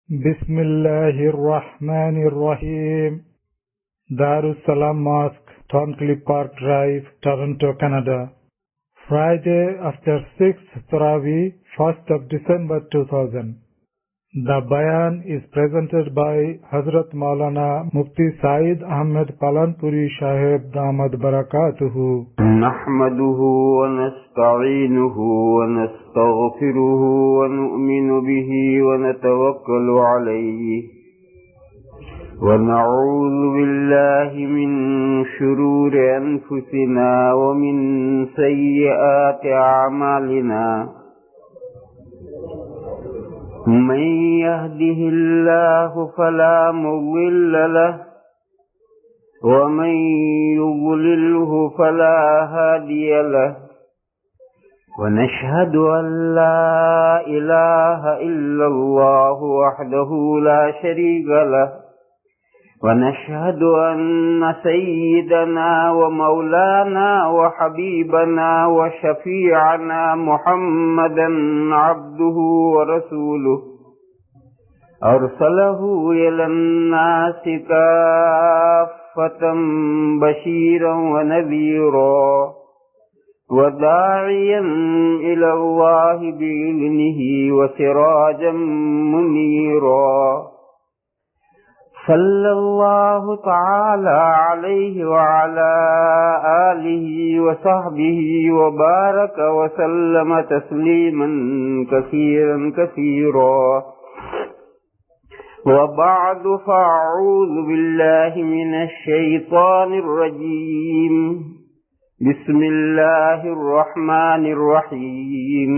بسم الله الرحمن الرحيم. Darussalam Mosque, Thorncliffe Park Drive, Toronto, Canada. Friday after 6th Taraweeh, 1st of December 2000. The Bayan is presented by Hazrat Maulana Mufti Saeed Ahmed Palanpuri Sahib Damad Barakatuhu. نحمده ونستعينه ونستغفره ونؤمن به ونتوكل عليه ونعوذ بالله من شرور أنفسنا ومن سيئات أعمالنا من يهده الله فلا مضل له ومن يضلله فلا هادي له ونشهد أن لا إله إلا الله وحده لا شريك له ونشهد أن سيدنا ومولانا وحبيبنا وشفيعنا محمدا عبده ورسوله أرسله إلى الناس كافة بشيرا ونذيرا وداعيا إلى الله بإذنه وسراجا منيرا صلى الله تعالى عليه وعلى آله وصحبه وبارك وسلم تسليما كثيرا كثيرا وبعد فأعوذ بالله من الشيطان الرجيم بسم الله الرحمن الرحيم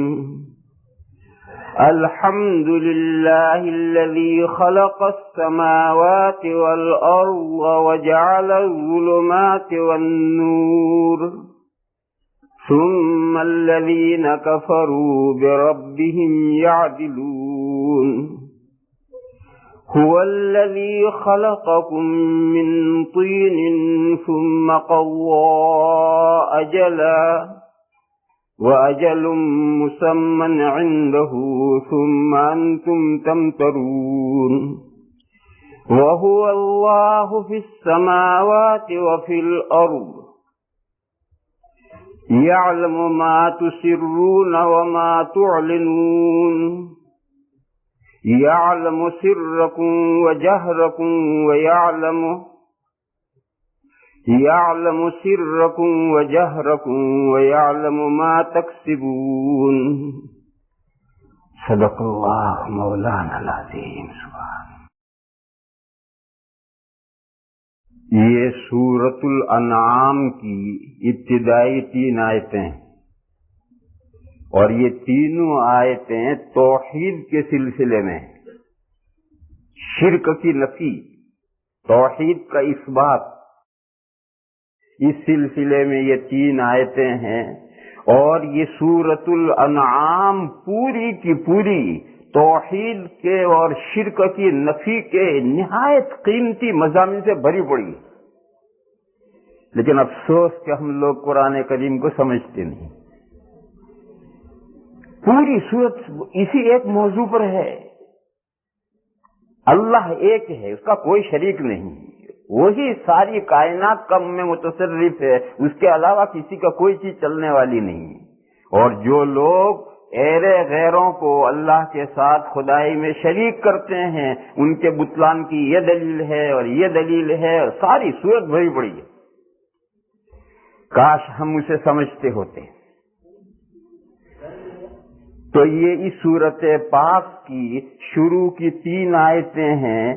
الحمد لله الذي خلق السماوات والأرض وجعل الظلمات والنور ثم الذين كفروا بربهم يعدلون هو الذي خلقكم من طين ثم قضى أجلا وأجل مسمى عنده ثم أنتم تمترون وهو الله في السماوات وفي الأرض يعلم ما تسرون وما تعلنون يعلم سركم وجهركم يعلم سركم وجهركم ويعلم ما تكسبون صدق الله مولانا العظیم سبحان. یہ سورۃ الانعام کی ابتدائی 3 آیتیں اور یہ تینوں آیتیں توحید کے سلسلے میں شرک کی نفی، توحید کا اثبات، اس سلسلے میں یہ 3 آیتیں ہیں. اور یہ سورۃ الانعام پوری کی پوری توحید کے اور شرک کی نفی کے نہایت قیمتی مضامین سے بھری پڑی. لیکن افسوس کہ ہم لوگ قرآن کریم کو سمجھتے نہیں. پوری صورت اسی ایک موضوع پر ہے. اللہ ایک ہے، اس کا کوئی شریک نہیں، وہی ساری کائنات کا میں متصرف ہے، اس کے علاوہ کسی کا کوئی چیز چلنے والی نہیں. اور جو لوگ غیروں کو اللہ کے ساتھ خدائی میں شریک کرتے ہیں، ان کے بطلان کی یہ دلیل ہے اور یہ دلیل ہے، اور ساری صورت بھری پڑی ہے. کاش ہم اسے سمجھتے ہوتے. تو یہ اس صورت پاک کی شروع کی 3 آیتیں ہیں.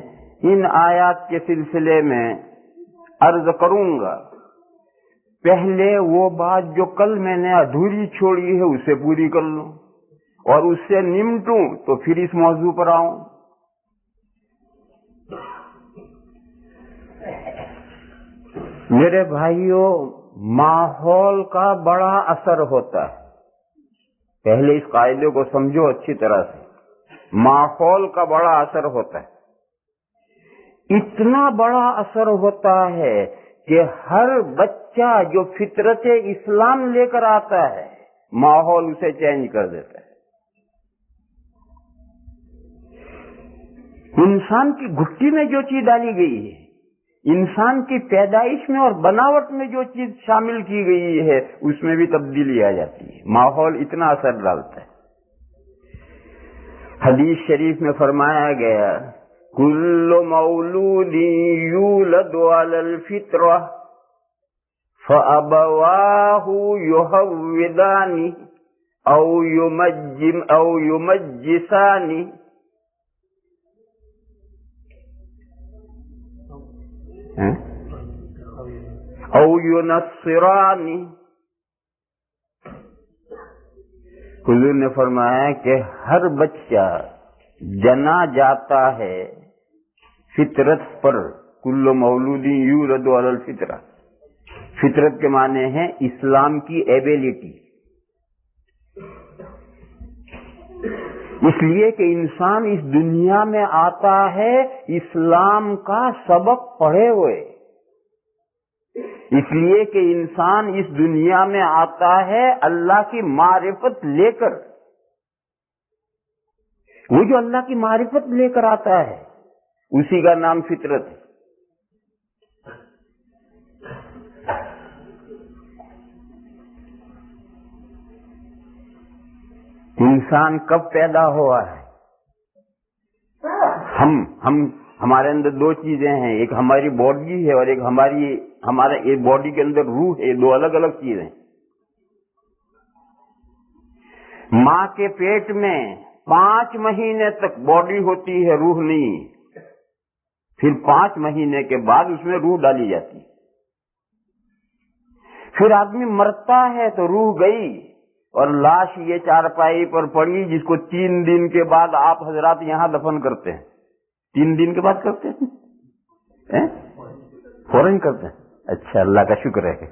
ان آیات کے سلسلے میں عرض کروں گا. پہلے وہ بات جو کل میں نے ادھوری چھوڑی ہے اسے پوری کر لوں، اور اس سے نمٹوں تو پھر اس موضوع پر آؤں. میرے بھائیوں، ماحول کا بڑا اثر ہوتا ہے. پہلے اس قاعدے کو سمجھو اچھی طرح سے. ماحول کا بڑا اثر ہوتا ہے. اتنا بڑا اثر ہوتا ہے کہ ہر بچہ جو فطرت اسلام لے کر آتا ہے ماحول اسے چینج کر دیتا ہے. انسان کی گھٹی میں جو چیز ڈالی گئی ہے، انسان کی پیدائش میں اور بناوٹ میں جو چیز شامل کی گئی ہے، اس میں بھی تبدیلی آ جاتی ہے. ماحول اتنا اثر ڈالتا ہے. حدیث شریف میں فرمایا گیا کل مولود یولد علی الفطرہ فابواہ یہودانہ او یمجسانہ او ینصرانہ. حضور نے فرمایا کہ ہر بچہ جنا جاتا ہے فطرت پر. کل مولود یولد علی الفطرہ. فطرت کے معنی ہے اسلام کی ایبیلٹی. اس لیے کہ انسان اس دنیا میں آتا ہے اسلام کا سبق پڑھے ہوئے. اس لیے کہ انسان اس دنیا میں آتا ہے اللہ کی معرفت لے کر. وہ جو اللہ کی معرفت لے کر آتا ہے اسی کا نام فطرت ہے. انسان کب پیدا ہوا ہے؟ ہمارے اندر دو چیزیں ہیں، ایک ہماری باڈی ہے اور ایک ہمارے ایک باڈی کے اندر روح ہے. دو الگ الگ چیزیں. ماں کے پیٹ میں 5 مہینے تک باڈی ہوتی ہے، روح نہیں. پھر 5 مہینے کے بعد اس میں روح ڈالی جاتی. پھر آدمی مرتا ہے تو روح گئی اور لاش یہ چارپائی پر پڑی جس کو 3 دن کے بعد آپ حضرات یہاں دفن کرتے ہیں. 3 دن کے بعد کرتے ہیں؟ فوراً کرتے ہیں. اچھا، اللہ کا شکر ہے.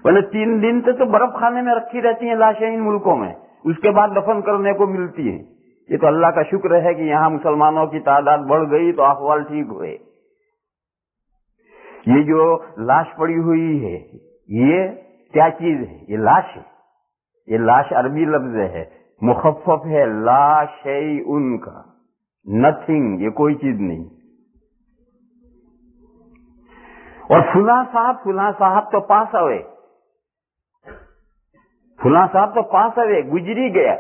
ورنہ 3 دن سے تو برف خانے میں رکھی رہتی ہیں لاشیں ان ملکوں میں، اس کے بعد دفن کرنے کو ملتی ہیں. یہ تو اللہ کا شکر ہے کہ یہاں مسلمانوں کی تعداد بڑھ گئی تو احوال ٹھیک ہوئے. یہ جو لاش پڑی ہوئی ہے یہ کیا چیز ہے؟ یہ لاش ہے. یہ لاش عربی لفظ ہے، مخفف ہے لا شیء کا. نتھنگ، یہ کوئی چیز نہیں. اور فلاں صاحب تو پاس ہوئے، فلاں صاحب تو پاس ہوئے، گزری گیا.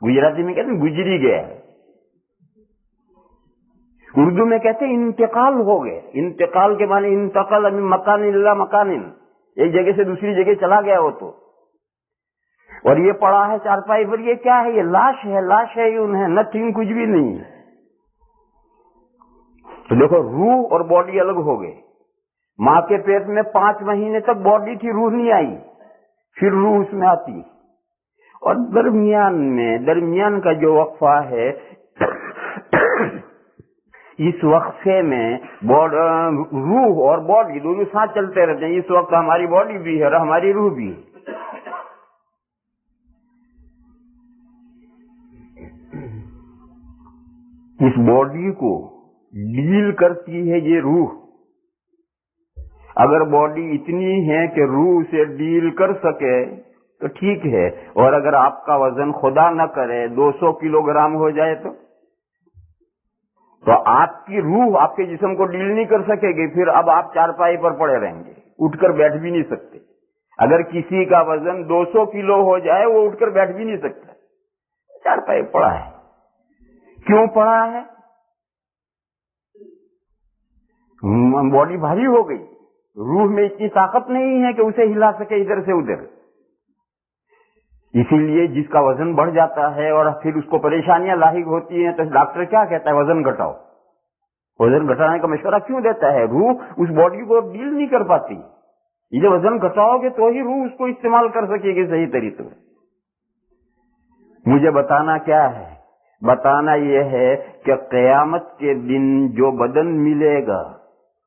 گجراتی میں کہتے ہیں گزری گیا. اردو میں کہتے ہیں انتقال ہو گئے. انتقال کے معنی انتقل من مکان الی مکان، ایک جگہ سے دوسری جگہ چلا گیا وہ تو. اور یہ پڑا ہے چارپائی پر. یہ کیا ہے؟ یہ لاش ہے. لاش ہے انہیں نتھنگ، کچھ بھی نہیں. تو دیکھو روح اور باڈی الگ ہو گئے. ماں کے پیٹ میں 5 مہینے تک باڈی تھی، روح نہیں آئی. پھر روح اس میں آتی. اور درمیان کا جو وقفہ ہے اس وقفے میں روح اور باڈی دونوں ساتھ چلتے رہتے ہیں. اس وقت ہماری باڈی بھی ہے اور ہماری روح بھی ہے. اس باڈی کو ڈیل کرتی ہے یہ روح. اگر باڈی اتنی ہے کہ روح سے ڈیل کر سکے تو ٹھیک ہے، اور اگر آپ کا وزن خدا نہ کرے 200 کلو گرام ہو جائے تو آپ کی روح آپ کے جسم کو ڈیل نہیں کر سکے گی. پھر اب آپ چارپائی پر پڑے رہیں گے، اٹھ کر بیٹھ بھی نہیں سکتے. اگر کسی کا وزن 200 کلو ہو جائے وہ اٹھ کر بیٹھ بھی نہیں سکتا، چارپائی پڑا ہے. کیوں پڑا ہے؟ باڈی بھاری ہو گئی. روح میں اتنی طاقت نہیں ہے کہ اسے ہلا سکے ادھر سے ادھر. اسی لیے جس کا وزن بڑھ جاتا ہے اور پھر اس کو پریشانیاں لاحق ہوتی ہیں تو ڈاکٹر کیا کہتا ہے؟ وزن گھٹاؤ. وزن گھٹانے کا مشورہ کیوں دیتا ہے؟ روح اس باڈی کو ڈیل نہیں کر پاتی. یہ وزن گھٹاؤ گے تو ہی روح اس کو استعمال کر سکے گی صحیح طریقے سے. مجھے بتانا کیا ہے؟ بتانا یہ ہے کہ قیامت کے دن جو بدن ملے گا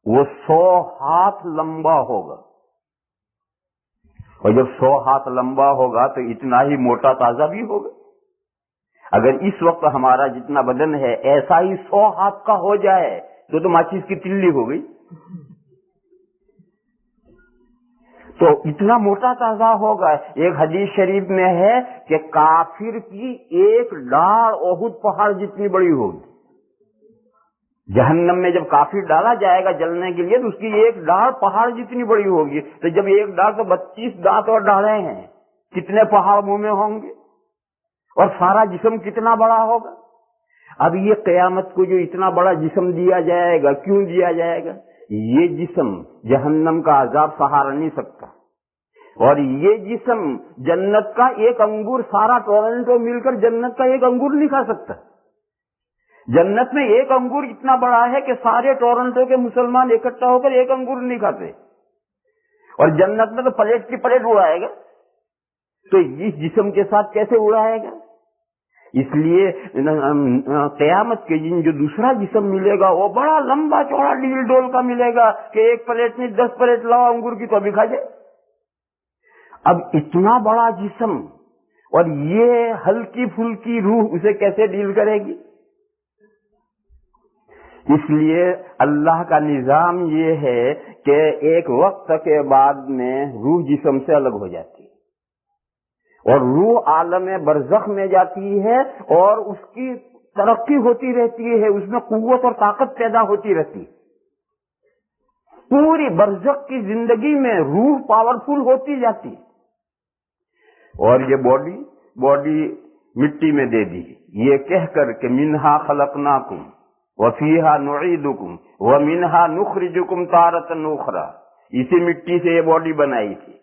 وہ 100 ہاتھ لمبا ہوگا. اور جب 100 ہاتھ لمبا ہوگا تو اتنا ہی موٹا تازہ بھی ہوگا. اگر اس وقت ہمارا جتنا بدن ہے ایسا ہی 100 ہاتھ کا ہو جائے تو ماچس کی تلی ہو گئی. تو اتنا موٹا تازہ ہوگا. ایک حدیث شریف میں ہے کہ کافر کی ایک ڈاڑھ احد پہاڑ جتنی بڑی ہوگی. جہنم میں جب کافر ڈالا جائے گا جلنے کے لیے تو اس کی ایک ڈاڑھ پہاڑ جتنی بڑی ہوگی. تو جب ایک ڈاڑھ تو 32 دانت اور ڈاڑھیں ہیں, کتنے پہاڑ منہ میں ہوں گے, اور سارا جسم کتنا بڑا ہوگا. اب یہ قیامت کو جو اتنا بڑا جسم دیا جائے گا, کیوں دیا جائے گا؟ یہ جسم جہنم کا عذاب سہارا نہیں سکتا, اور یہ جسم جنت کا ایک انگور, سارا ٹورنٹو مل کر جنت کا ایک انگور نہیں کھا سکتا. جنت میں ایک انگور اتنا بڑا ہے کہ سارے ٹورنٹو کے مسلمان اکٹھا ہو کر ایک انگور نہیں کھاتے, اور جنت میں تو پلیٹ کی پلیٹ اڑائے گا. تو اس جسم کے ساتھ کیسے اڑائے گا؟ اس لیے قیامت کے دن جو دوسرا جسم ملے گا وہ بڑا لمبا چوڑا ڈیل ڈول کا ملے گا کہ ایک پلیٹ میں 10 پلیٹ لاؤ انگور کی تو ابھی کھا جائے. اب اتنا بڑا جسم اور یہ ہلکی پھلکی روح اسے کیسے ڈیل کرے گی؟ اس لیے اللہ کا نظام یہ ہے کہ ایک وقت کے بعد میں روح جسم سے الگ ہو جاتی ہے, اور روح عالم برزخ میں جاتی ہے, اور اس کی ترقی ہوتی رہتی ہے, اس میں قوت اور طاقت پیدا ہوتی رہتی ہے. پوری برزخ کی زندگی میں روح پاورفل ہوتی جاتی ہے. اور یہ باڈی مٹی میں دے دی, یہ کہہ کر کہ منہا خلقناکم وفیہا نعیدکم ومنہا نخرجکم تارۃ اخری. اسی مٹی سے یہ باڈی بنائی تھی,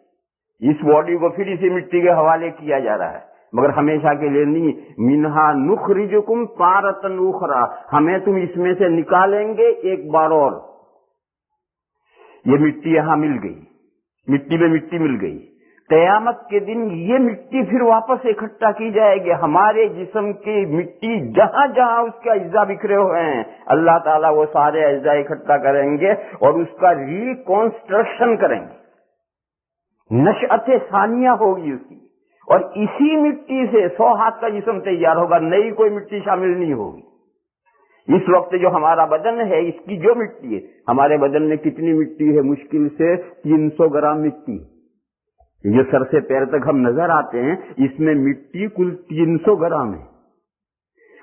اس باڈی کو پھر اسی مٹی کے حوالے کیا جا رہا ہے, مگر ہمیشہ کے لیے نہیں. منہا نخرجکم تارۃ اخری, ہمیں تم اس میں سے نکالیں گے ایک بار اور. یہ مٹی یہاں مل گئی, مٹی میں مٹی مل گئی. قیامت کے دن یہ مٹی پھر واپس اکٹھا کی جائے گی. ہمارے جسم کی مٹی جہاں جہاں اس کے اجزاء بکھرے ہوئے ہیں, اللہ تعالیٰ وہ سارے اجزاء اکٹھا کریں گے اور اس کا ریکنسٹرکشن کریں گے. نشأت ثانیہ ہوگی اس کی, اور اسی مٹی سے 100 ہاتھ کا جسم تیار ہوگا, نئی کوئی مٹی شامل نہیں ہوگی. اس وقت جو ہمارا بدن ہے, اس کی جو مٹی ہے, ہمارے بدن میں کتنی مٹی ہے؟ مشکل سے 300 گرام مٹی. یہ سر سے پیر تک ہم نظر آتے ہیں, اس میں مٹی کل 300 گرام ہے,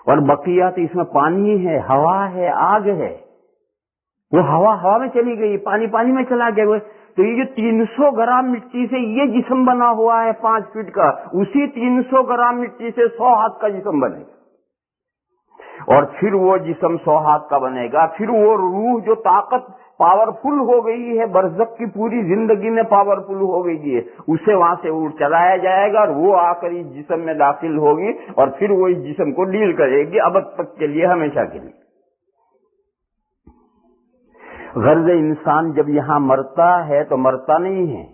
اور بقیات اس میں پانی ہے, ہوا ہے, آگ ہے. وہ ہوا میں چلی گئی, پانی میں چلا گیا. تو یہ جو 300 گرام مٹی سے یہ جسم بنا ہوا ہے 5 فٹ کا, اسی 300 گرام مٹی سے 100 ہاتھ کا جسم بنے گا. اور پھر وہ جسم 100 ہاتھ کا بنے گا. پھر وہ روح جو طاقت پاورفل ہو گئی ہے, برزخ کی پوری زندگی میں پاورفل ہو گئی ہے, اسے وہاں سے اڑ چلایا جائے گا, اور وہ آ کر اس جسم میں داخل ہوگی, اور پھر وہ اس جسم کو ڈیل کرے گی ابد تک کے لیے, ہمیشہ کے لیے. غرض انسان جب یہاں مرتا ہے تو مرتا نہیں ہے,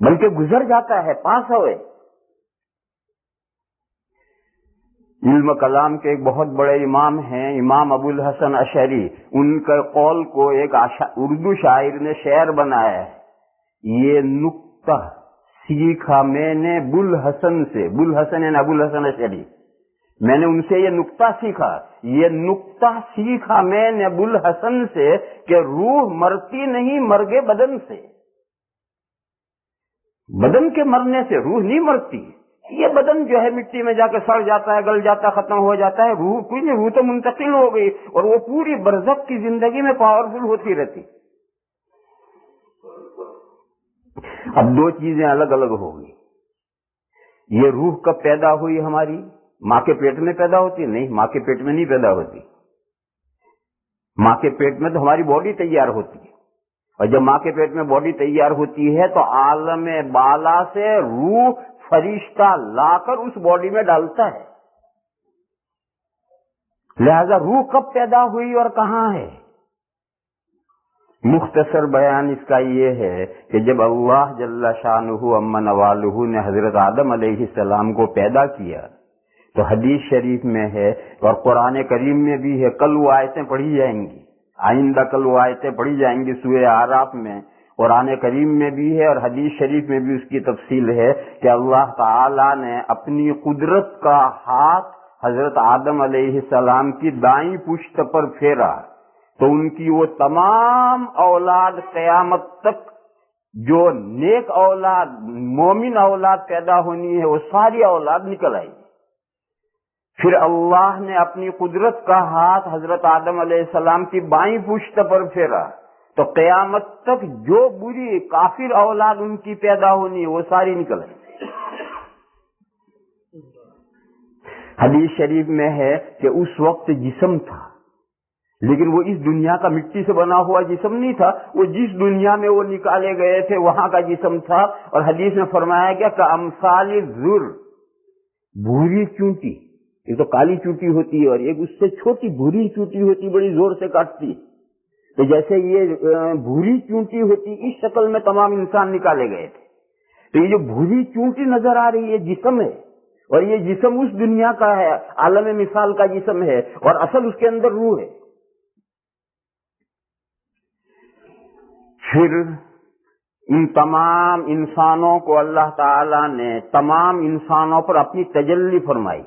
بلکہ گزر جاتا ہے, پاس ہوئے. علم کلام کے ایک بہت بڑے امام ہیں, امام ابو الحسن اشعری. ان کے قول کو ایک اردو شاعر نے شعر بنایا ہے. یہ نکتہ سیکھا میں نے بوالحسن سے, بوالحسن یعنی ابو الحسن اشعری, میں نے ان سے یہ نکتہ سیکھا. یہ نکتہ سیکھا میں نے بوالحسن سے کہ روح مرتی نہیں, مرگے بدن سے. بدن کے مرنے سے روح نہیں مرتی. یہ بدن جو ہے مٹی میں جا کے سڑ جاتا ہے, گل جاتا ہے, ختم ہو جاتا ہے. روح کوئی نہیں, روح تو منتقل ہو گئی, اور وہ پوری برزخ کی زندگی میں پاورفل ہوتی رہتی. اب 2 چیزیں الگ الگ ہو گئی. یہ روح کب پیدا ہوئی ہماری؟ ماں کے پیٹ میں پیدا ہوتی؟ نہیں, ماں کے پیٹ میں نہیں پیدا ہوتی. ماں کے پیٹ میں تو ہماری باڈی تیار ہوتی ہے, اور جب ماں کے پیٹ میں باڈی تیار ہوتی ہے تو عالم بالا سے روح فرشتہ لا کر اس باڈی میں ڈالتا ہے. لہذا روح کب پیدا ہوئی اور کہاں ہے؟ مختصر بیان اس کا یہ ہے کہ جب اللہ جل شانہ عما نوالہ نے حضرت آدم علیہ السلام کو پیدا کیا تو حدیث شریف میں ہے اور قرآن کریم میں بھی ہے, کل وہ آیتیں پڑھی جائیں گی, آئندہ کل وہ آیتیں پڑھی جائیں گی سورہ اعراف میں, قرآن کریم میں بھی ہے اور حدیث شریف میں بھی اس کی تفصیل ہے کہ اللہ تعالی نے اپنی قدرت کا ہاتھ حضرت آدم علیہ السلام کی دائیں پشت پر پھیرا تو ان کی وہ تمام اولاد قیامت تک جو نیک اولاد مومن اولاد پیدا ہونی ہے وہ ساری اولاد نکل آئی. پھر اللہ نے اپنی قدرت کا ہاتھ حضرت آدم علیہ السلام کی بائیں پشت پر پھیرا تو قیامت تک جو بری کافر اولاد ان کی پیدا ہونی ہے وہ ساری نکل آئی. حدیث شریف میں ہے کہ اس وقت جسم تھا لیکن وہ اس دنیا کا مٹی سے بنا ہوا جسم نہیں تھا، وہ جس دنیا میں وہ نکالے گئے تھے وہاں کا جسم تھا. اور حدیث میں فرمایا گیا کہ امثال الذر، بھوری چونٹی، ایک تو کالی چونٹی ہوتی ہے اور ایک اس سے چھوٹی بھوری چونٹی ہوتی، بڑی زور سے کاٹتی. تو جیسے یہ بھوری چونٹی ہوتی اس شکل میں تمام انسان نکالے گئے تھے. تو یہ جو بھوری چونٹی نظر آ رہی ہے جسم ہے، اور یہ جسم اس دنیا کا ہے، عالم مثال کا جسم ہے، اور اصل اس کے اندر روح ہے. پھر ان تمام انسانوں کو اللہ تعالی نے تمام انسانوں پر اپنی تجلی فرمائی.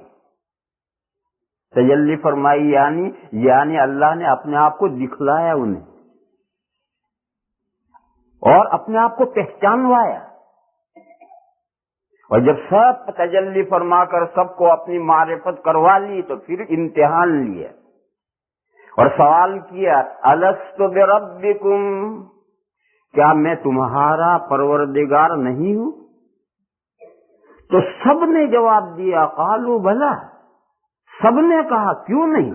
تجلی فرمائی یعنی اللہ نے اپنے آپ کو دکھلایا انہیں اور اپنے آپ کو پہچانوایا. اور جب سب تجلی فرما کر سب کو اپنی معرفت کروا لی تو پھر امتحان لیا اور سوال کیا الست بربکم، کیا میں تمہارا پروردگار نہیں ہوں؟ تو سب نے جواب دیا قالوا بلا، سب نے کہا کیوں نہیں.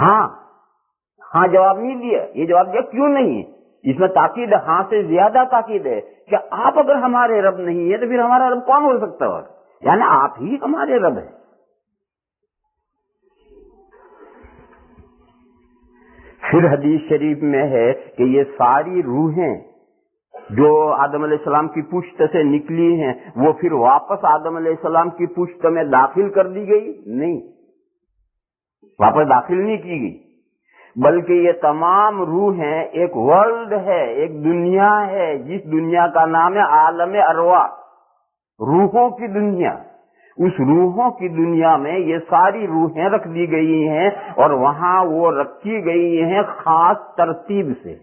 ہاں جواب نہیں دیا، یہ جواب دیا کیوں نہیں. اس میں تاکید ہاں سے زیادہ تاکید ہے کہ آپ اگر ہمارے رب نہیں ہے تو پھر ہمارا رب کون ہو سکتا ہے؟ یعنی آپ ہی ہمارے رب ہیں. پھر حدیث شریف میں ہے کہ یہ ساری روحیں جو آدم علیہ السلام کی پشت سے نکلی ہیں وہ پھر واپس آدم علیہ السلام کی پشت میں داخل کر دی گئی؟ نہیں، واپس داخل نہیں کی گئی، بلکہ یہ تمام روحیں ایک ورلڈ ہے، ایک دنیا ہے جس دنیا کا نام ہے عالم ارواح، روحوں کی دنیا. اس روحوں کی دنیا میں یہ ساری روحیں رکھ دی گئی ہیں اور وہاں وہ رکھی گئی ہیں خاص ترتیب سے.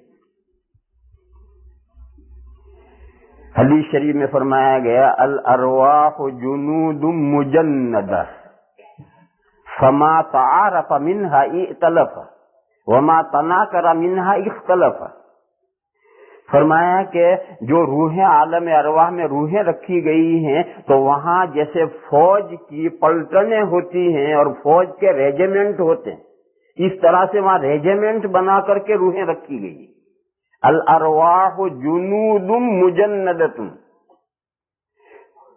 حدیث شریف میں فرمایا گیا الارواح جنود مجندہ فما تعارف منها ائتلف وما تناکر منها اختلف. فرمایا کہ جو روحیں عالم ارواح میں روحیں رکھی گئی ہیں تو وہاں جیسے فوج کی پلٹنیں ہوتی ہیں اور فوج کے ریجیمنٹ ہوتے ہیں، اس طرح سے وہاں ریجیمنٹ بنا کر کے روحیں رکھی گئی. الارواح جنود مجندۃ.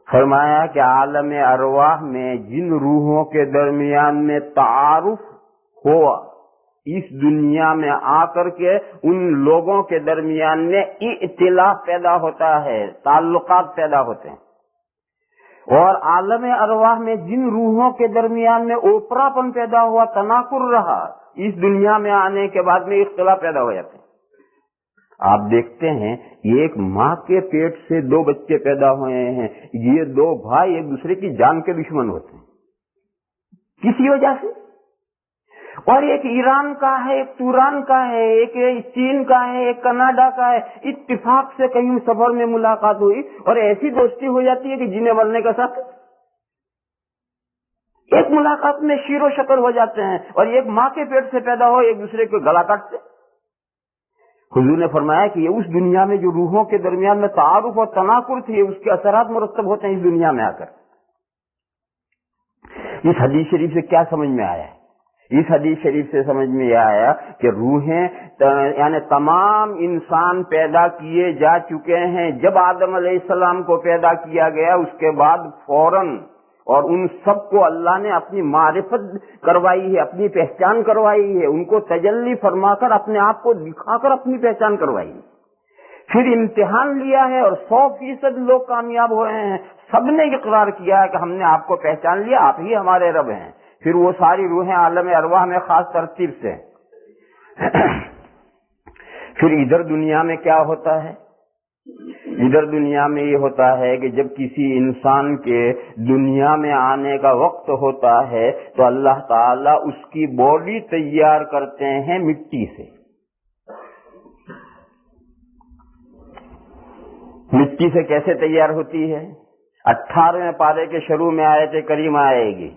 فرمایا کہ عالم ارواح میں جن روحوں کے درمیان میں تعارف ہوا اس دنیا میں آ کر کے ان لوگوں کے درمیان میں اختلاف پیدا ہوتا ہے، تعلقات پیدا ہوتے ہیں. اور عالم ارواح میں جن روحوں کے درمیان میں اوپراپن پیدا ہوا، تناکر رہا، اس دنیا میں آنے کے بعد میں اختلاف پیدا ہو جاتے ہیں. آپ دیکھتے ہیں ایک ماں کے پیٹ سے دو بچے پیدا ہوئے ہیں، یہ دو بھائی ایک دوسرے کی جان کے دشمن ہوتے ہیں کسی وجہ سے. اور ایک ایران کا ہے، ایک توران کا ہے، ایک چین کا ہے، ایک کینیڈا کا ہے. اتفاق سے کہیں سفر میں ملاقات ہوئی اور ایسی دوستی ہو جاتی ہے کہ جینے مرنے کا ساتھ، ایک ملاقات میں شیر و شکر ہو جاتے ہیں اور ایک ماں کے پیٹ سے پیدا ہو ایک دوسرے کو گلا کاٹتے. حضور نے فرمایا کہ یہ اس دنیا میں جو روحوں کے درمیان میں تعارف اور تناکر تھی اس کے اثرات مرتب ہوتے ہیں اس دنیا میں آ کر. اس حدیث شریف سے کیا سمجھ میں آیا ہے؟ اس حدیث شریف سے سمجھ میں آیا کہ روحیں یعنی تمام انسان پیدا کیے جا چکے ہیں. جب آدم علیہ السلام کو پیدا کیا گیا اس کے بعد فوراً اور ان سب کو اللہ نے اپنی معرفت کروائی ہے، اپنی پہچان کروائی ہے، ان کو تجلی فرما کر اپنے آپ کو دکھا کر اپنی پہچان کروائی. پھر امتحان لیا ہے اور 100% لوگ کامیاب ہوئے ہیں. سب نے اقرار کیا ہے کہ ہم نے آپ کو پہچان لیا، آپ ہی ہمارے رب ہیں. پھر وہ ساری روحیں عالم ارواح میں خاص ترتیب سے. پھر ادھر دنیا میں کیا ہوتا ہے؟ ادھر دنیا میں یہ ہوتا ہے کہ جب کسی انسان کے دنیا میں آنے کا وقت ہوتا ہے تو اللہ تعالیٰ اس کی باڈی تیار کرتے ہیں مٹی سے. مٹی سے کیسے تیار ہوتی ہے؟ 18ویں پارے کے شروع میں آیت کریمہ آئے گی،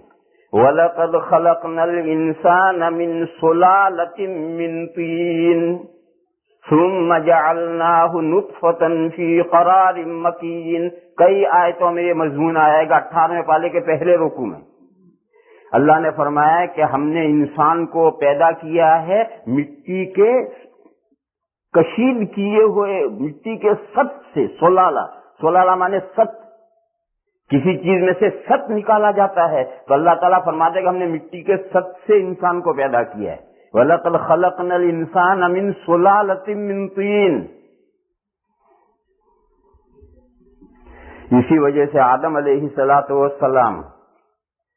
وَلَقَدْ خَلَقْنَا الْإِنسَانَ مِنْ صُلَالَةٍ مِّن طِينٍ ثُمَّ جَعَلْنَاهُ نُطْفَةً فِي قَرَارٍ مَّكِينٍ. کئی آیتوں میں یہ مضمون آئے گا. 18ویں پارے کے پہلے رکوع میں اللہ نے فرمایا کہ ہم نے انسان کو پیدا کیا ہے مٹی کے کشید کیے ہوئے مٹی کے ست سے. سولالہ مانے ست، کسی چیز میں سے ست نکالا جاتا ہے تو اللہ تعالیٰ فرماتے ہیں کہ ہم نے مٹی کے ست سے انسان کو پیدا کیا ہے. وَلَقَدْ خَلَقْنَا الْإِنسَانَ مِنْ صُلَالَةٍ مِّن طِينٍ. اسی وجہ سے آدم علیہ السلام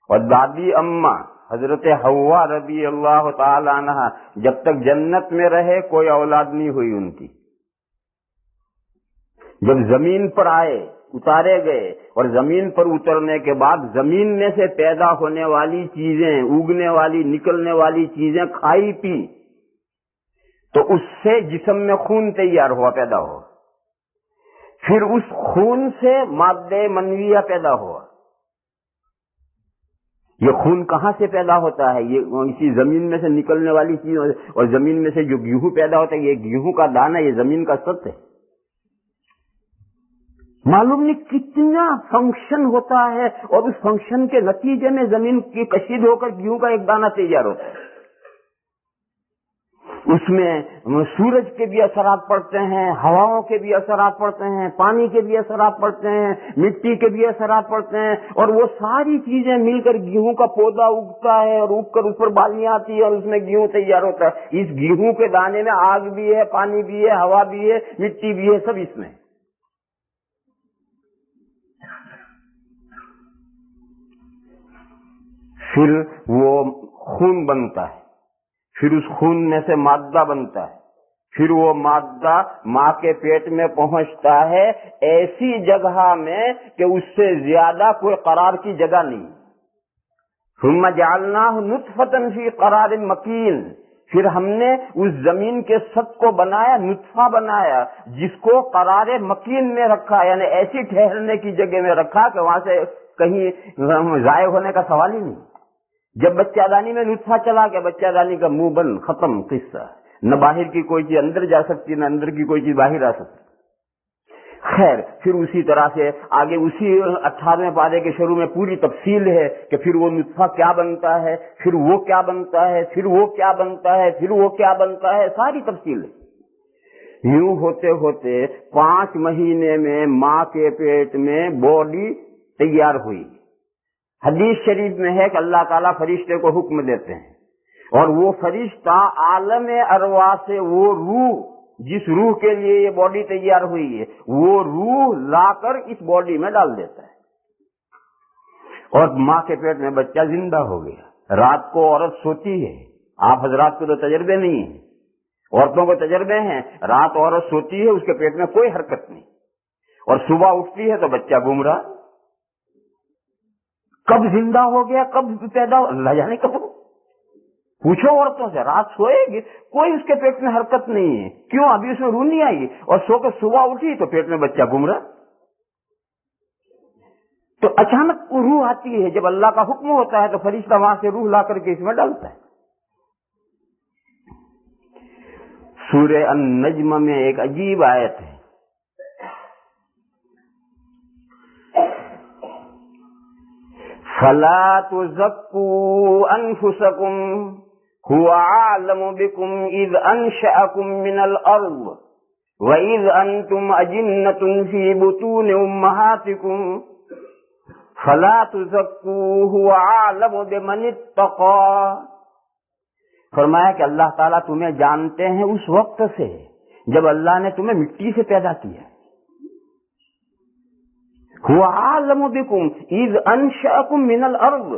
اور دادی اماں حضرت حوا رضی اللہ تعالی عنہ جب تک جنت میں رہے کوئی اولاد نہیں ہوئی ان کی. جب زمین پر آئے اتارے گئے اور زمین پر اترنے کے بعد زمین میں سے پیدا ہونے والی چیزیں، اگنے والی نکلنے والی چیزیں کھائی پی تو اس سے جسم میں خون تیار ہوا، پیدا ہوا. پھر اس خون سے مادہ منویہ پیدا ہوا. یہ خون کہاں سے پیدا ہوتا ہے؟ یہ اسی زمین میں سے نکلنے والی چیز، اور زمین میں سے جو گیہوں پیدا ہوتا ہے یہ گیہوں کا دانہ، یہ زمین کا ست ہے. معلوم نہیں کتنا فنکشن ہوتا ہے، اور اس فنکشن کے نتیجے میں زمین کی کشید ہو کر گیہوں کا ایک دانہ تیار ہوتا ہے. اس میں سورج کے بھی اثرات پڑتے ہیں، ہواؤں کے بھی اثرات پڑتے ہیں، پانی کے بھی اثرات پڑتے ہیں، مٹی کے بھی اثرات پڑتے ہیں، اور وہ ساری چیزیں مل کر گیہوں کا پودا اگتا ہے، اور اگ کر اس پر بالیاں آتی ہے اور اس میں گیہوں تیار ہوتا ہے. اس گیہوں کے دانے میں آگ بھی ہے، پانی بھی ہے، ہوا بھی ہے، مٹی بھی ہے، سب اس میں. پھر وہ خون بنتا ہے، پھر اس خون میں سے مادہ بنتا ہے، پھر وہ مادہ ماں کے پیٹ میں پہنچتا ہے ایسی جگہ میں کہ اس سے زیادہ کوئی قرار کی جگہ نہیں. ثم جعلناہ نطفۃ فی قرار مکین. پھر ہم نے اس زمین کے ست کو بنایا، نطفہ بنایا جس کو قرار مکین میں رکھا، یعنی ایسی ٹھہرنے کی جگہ میں رکھا کہ وہاں سے کہیں ضائع ہونے کا سوال ہی نہیں. جب بچہ دانی میں نطفہ چلا گیا، بچہ دانی کا منہ بند، ختم قصہ. نہ باہر کی کوئی چیز اندر جا سکتی، نہ اندر کی کوئی چیز باہر آ سکتی. خیر، پھر اسی طرح سے آگے اسی 18ویں پارے کے شروع میں پوری تفصیل ہے کہ پھر وہ نطفہ کیا بنتا ہے، پھر وہ کیا بنتا ہے، پھر وہ کیا بنتا ہے، پھر وہ کیا بنتا ہے، ساری تفصیل ہے. یوں ہوتے ہوتے 5 مہینے میں ماں کے پیٹ میں باڈی تیار ہوئی. حدیث شریف میں ہے کہ اللہ تعالیٰ فرشتے کو حکم دیتے ہیں، اور وہ فرشتہ عالم ارواح سے وہ روح، جس روح کے لیے یہ باڈی تیار ہوئی ہے، وہ روح لا کر اس باڈی میں ڈال دیتا ہے. اور ماں کے پیٹ میں بچہ زندہ ہو گیا. رات کو عورت سوتی ہے، آپ حضرات کو تو تجربے نہیں ہیں، عورتوں کو تجربے ہیں. رات عورت سوتی ہے، اس کے پیٹ میں کوئی حرکت نہیں، اور صبح اٹھتی ہے تو بچہ گم رہا. کب زندہ ہو گیا، کب پیدا ہو، اللہ جانے کب. پوچھو عورتوں سے، رات سوئے گی، کوئی اس کے پیٹ میں حرکت نہیں ہے. کیوں؟ ابھی اس میں روح نہیں آئی، اور سو کے صبح اٹھی تو پیٹ میں بچہ گم رہا. تو اچانک وہ روح آتی ہے، جب اللہ کا حکم ہوتا ہے تو فرشتہ وہاں سے روح لا کر کے اس میں ڈالتا ہے. سورہ النجم میں ایک عجیب آیت ہے، فَلَا تُزَكُّوا أَنفُسَكُمْ هُوَ أَعْلَمُ بِكُمْ إِذْ أَنشَأَكُم مِّنَ الْأَرْضِ وَإِذْ أَنتُمْ أَجِنَّةٌ فِي بُطُونِ أُمَّهَاتِكُمْ فَلَا تُزَكُّوا هُوَ أَعْلَمُ بِمَنِ اتَّقَىٰ. فرمایا کہ اللہ تعالیٰ تمہیں جانتے ہیں اس وقت سے جب اللہ نے تمہیں مٹی سے پیدا کیا. هُوَ أَعْلَمُ بِكُمْ إِذْ أَنشَأَكُم مِّنَ الْأَرْضِ.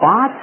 5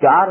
4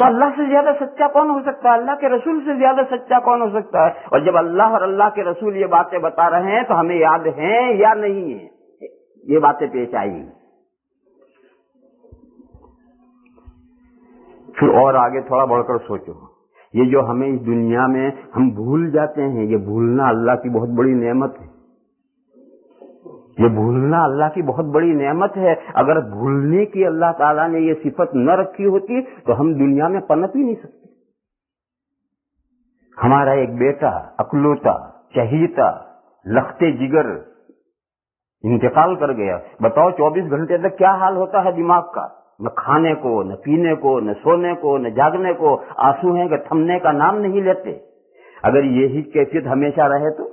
تو اللہ سے زیادہ سچا کون ہو سکتا ہے؟ اللہ کے رسول سے زیادہ سچا کون ہو سکتا ہے؟ اور جب اللہ اور اللہ کے رسول یہ باتیں بتا رہے ہیں تو ہمیں یاد ہیں یا نہیں ہے؟ یہ باتیں پیش آئی. پھر اور آگے تھوڑا بڑھ کر سوچو، یہ جو ہمیں اس دنیا میں ہم بھول جاتے ہیں، یہ بھولنا اللہ کی بہت بڑی نعمت ہے. یہ بھولنا اللہ کی بہت بڑی نعمت ہے. اگر بھولنے کی اللہ تعالیٰ نے یہ صفت نہ رکھی ہوتی تو ہم دنیا میں پنپ ہی نہیں سکتے. ہمارا ایک بیٹا اکلوتا چہیتا لختے جگر انتقال کر گیا. بتاؤ 24 گھنٹے تک کیا حال ہوتا ہے دماغ کا؟ نہ کھانے کو، نہ پینے کو، نہ سونے کو، نہ جاگنے کو. آنسو ہیں کہ تھمنے کا نام نہیں لیتے. اگر یہی کیفیت ہمیشہ رہے تو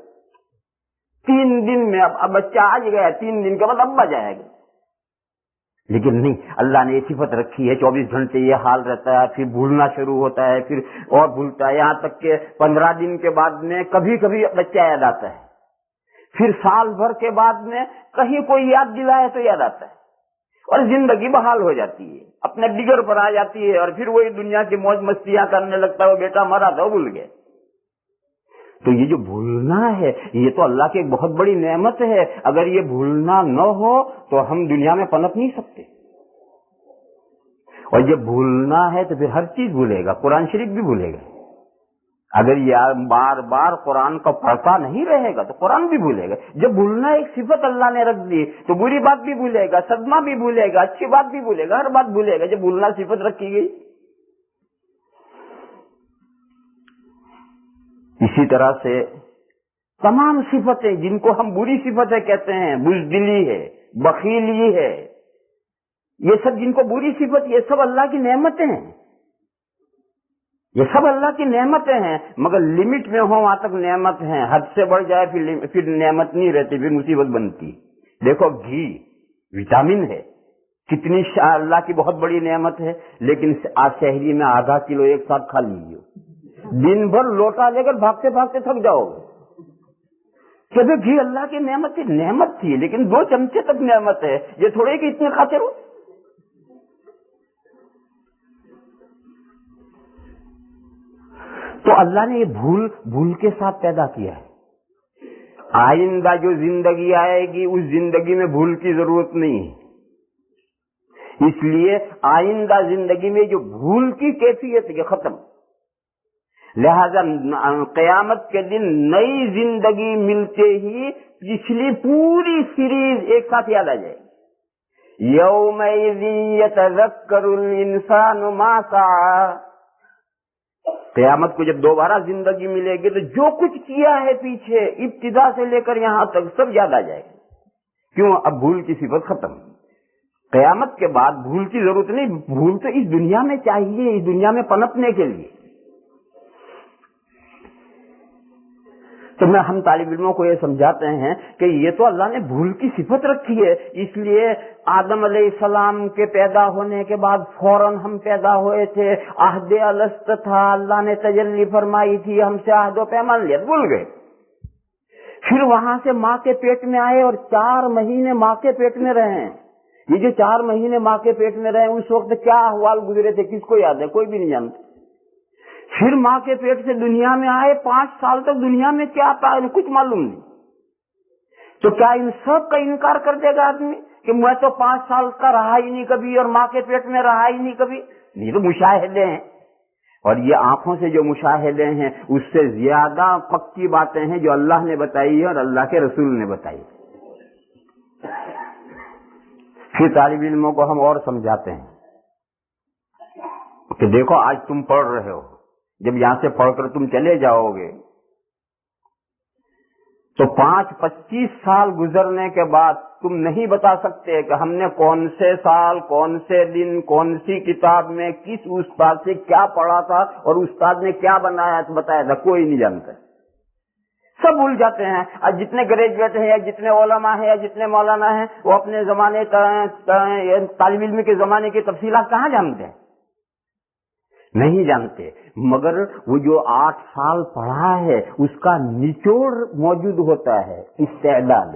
3 دن میں اب بچہ آج گیا، 3 دن کے بعد ابا جائے گا. لیکن نہیں، اللہ نے یہ صفت رکھی ہے 24 گھنٹے یہ حال رہتا ہے. پھر بھولنا شروع ہوتا ہے، پھر اور بھولتا ہے، یہاں تک کہ 15 دن کے بعد میں کبھی کبھی بچہ یاد آتا ہے. پھر سال بھر کے بعد میں کہیں کوئی یاد دلائے تو یاد آتا ہے. اور زندگی بحال ہو جاتی ہے، اپنے ڈگر پر آ جاتی ہے، اور پھر وہی دنیا کی موج مستیاں کرنے لگتا ہے. وہ بیٹا مرا تھا، وہ بھول گئے. تو یہ جو بھولنا ہے یہ تو اللہ کی ایک بہت بڑی نعمت ہے. اگر یہ بھولنا نہ ہو تو ہم دنیا میں پنپ نہیں سکتے. اور جب بھولنا ہے تو پھر ہر چیز بھولے گا، قرآن شریف بھی بھولے گا. اگر یہ بار بار قرآن کا پڑھتا نہیں رہے گا تو قرآن بھی بھولے گا. جب بھولنا ایک صفت اللہ نے رکھ دی تو بری بات بھی بھولے گا، صدمہ بھی بھولے گا، اچھی بات بھی بھولے گا، ہر بات بھولے گا. جب بھولنا صفت رکھی گئی. اسی طرح سے تمام صفتیں جن کو ہم بری صفتیں کہتے ہیں، بزدلی ہے، بخیلی ہے، یہ سب جن کو بری صفت، یہ سب اللہ کی نعمتیں ہیں. یہ سب اللہ کی نعمتیں ہیں، مگر لمٹ میں ہو وہاں تک نعمت ہیں. حد سے بڑھ جائے پھر نعمت نہیں رہتی، پھر مصیبت بنتی. دیکھو گھی وٹامن ہے، کتنی اللہ کی بہت بڑی نعمت ہے. لیکن آج شہری میں آدھا کلو ایک ساتھ کھا لیجیے، دن بھر لوٹا لے کر بھاگتے بھاگتے تھک جاؤ گے. کہ گھی اللہ کی نعمت تھی لیکن 2 چمچے تک نعمت ہے. یہ تھوڑے کہ اتنے کھاتے رہو. تو اللہ نے یہ بھول کے ساتھ پیدا کیا ہے. آئندہ جو زندگی آئے گی اس زندگی میں بھول کی ضرورت نہیں ہے. اس لیے آئندہ زندگی میں جو بھول کی کیفیت ہے ختم. لہذا قیامت کے دن نئی زندگی ملتے ہی پچھلی پوری سیریز ایک ساتھ یاد آ جائے گی. یومئذ یتذکر الانسان ما سعی. قیامت کو جب دوبارہ زندگی ملے گی تو جو کچھ کیا ہے پیچھے ابتدا سے لے کر یہاں تک سب یاد آ جائے گا. کیوں؟ اب بھول کی صفت ختم. قیامت کے بعد بھول کی ضرورت نہیں. بھول تو اس دنیا میں چاہیے، اس دنیا میں پنپنے کے لیے. تو ہم طالب علموں کو یہ سمجھاتے ہیں کہ یہ تو اللہ نے بھول کی صفت رکھی ہے. اس لیے آدم علیہ السلام کے پیدا ہونے کے بعد فوراً ہم پیدا ہوئے تھے. عہد الست تھا، اللہ نے تجلی فرمائی تھی، ہم سے عہد و پیمان لیا، بھول گئے. پھر وہاں سے ماں کے پیٹ میں آئے اور 4 مہینے ماں کے پیٹ میں رہے. یہ جو 4 مہینے ماں کے پیٹ میں رہے اس وقت کیا احوال گزرے تھے کس کو یاد ہے؟ کوئی بھی نہیں جانتا. پھر ماں کے پیٹ سے دنیا میں آئے، 5 سال تک دنیا میں کیا پایا کچھ معلوم نہیں. تو کیا ان سب کا انکار کر دے گا آدمی کہ میں تو 5 سال کا رہا ہی نہیں کبھی اور ماں کے پیٹ میں رہا ہی نہیں کبھی؟ یہ تو مشاہدے ہیں. اور یہ آنکھوں سے جو مشاہدے ہیں اس سے زیادہ پکی باتیں ہیں جو اللہ نے بتائی ہے اور اللہ کے رسول نے بتائی. پھر طالب علموں کو ہم اور سمجھاتے ہیں کہ دیکھو آج تم پڑھ رہے ہو، جب یہاں سے پڑھ کر تم چلے جاؤ گے تو 5-25 سال گزرنے کے بعد تم نہیں بتا سکتے کہ ہم نے کون سے سال، کون سے دن، کون سی کتاب میں کس استاد سے کیا پڑھا تھا اور استاد نے کیا بتایا تھا. کوئی نہیں جانتا، سب بھول جاتے ہیں. اور جتنے گریجویٹ ہیں یا جتنے علماء ہیں یا جتنے مولانا ہیں وہ اپنے زمانے طالب علم کے زمانے کی تفصیلات کہاں جانتے ہیں؟ نہیں جانتے. مگر وہ جو 8 سال پڑھا ہے اس کا نچوڑ موجود ہوتا ہے، استعداد.